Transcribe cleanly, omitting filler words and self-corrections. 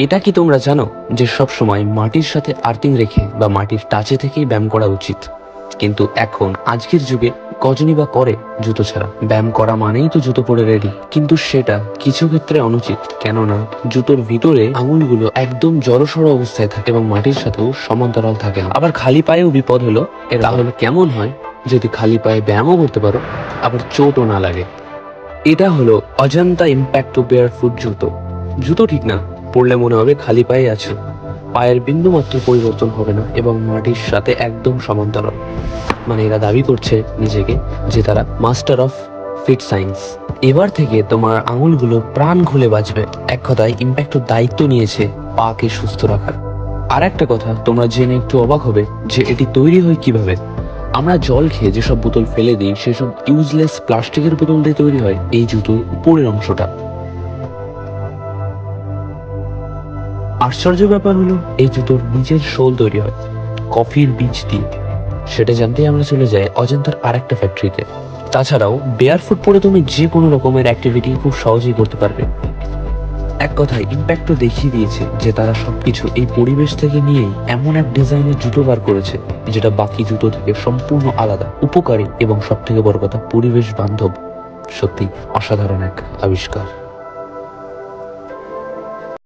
এটা কি তোমরা জানো যে সব সময় মাটির সাথে আর্থিং রেখে বা মাটির টাচে থেকেই ব্যায়াম করা উচিত? কিন্তু এখন আজকের যুগে কজনই বা করে জুতো ছাড়া? ব্যায়াম করা মানেই তো জুতো পরে রেডি, কিন্তু সেটা কিছু ক্ষেত্রে অনুচিত। কেননা জুতোর ভিতরে আঙুলগুলো একদম জড়সড় অবস্থায় থাকে এবং মাটির সাথেও সমান্তরাল থাকে না। আবার খালি পায়েও বিপদ হলো। তাহলে কেমন হয় যদি খালি পায়ে ব্যায়ামও করতে পারো, আবার চোটও না লাগে? এটা হলো অজন্তা ইম্প্যাক্ট বেয়ারফুট জুতো। জুতো ঠিক না, পরলে মনে হবে খালি পায়ে আছো, পায়ের বিন্দু মাত্র পরিবর্তন হবে না এবং মাটির সাথে একদম সমান্তরাল। মানে এরা দাবি করছে নিজেকে যে তারা মাস্টার অফ ফিট সায়েন্স। এবার থেকে তোমার আঙুলগুলো প্রাণ খুলে বাঁচবে। এক কথায় ইম্প্যাক্টের দায়িত্ব নিয়েছে পাকে সুস্থ রাখার। আর একটা কথা তোমরা জেনে একটু অবাক হবে যে এটি তৈরি হয় কিভাবে। আমরা জল খেয়ে যেসব বোতল ফেলে দিই সেসব ইউজলেস প্লাস্টিকের বোতল দিয়ে তৈরি হয় এই জুতোর উপরের অংশটা। আশ্চর্য ব্যাপার হলো এই জুতোর নিচের সোল তৈরি হয় কফির বীজ দিয়ে। সেটা জানতেই আমরা চলে যাই অজন্তার আরেকটা ফ্যাক্টরিতে। তাছাড়াও বেয়ারফুট পরে তুমি যে কোনো রকমের অ্যাক্টিভিটি খুব সহজেই করতে পারবে। এক কথায় ইম্প্যাক্টও দেখিয়ে দিয়েছে যে তারা সবকিছু এই পরিবেশ থেকে নিয়েই এমন এক ডিজাইনের জুতো বার করেছে যেটা বাকি জুতো থেকে সম্পূর্ণ আলাদা, উপকারী এবং সব থেকে বড় কথা পরিবেশ বান্ধব। সত্যি অসাধারণ এক আবিষ্কার।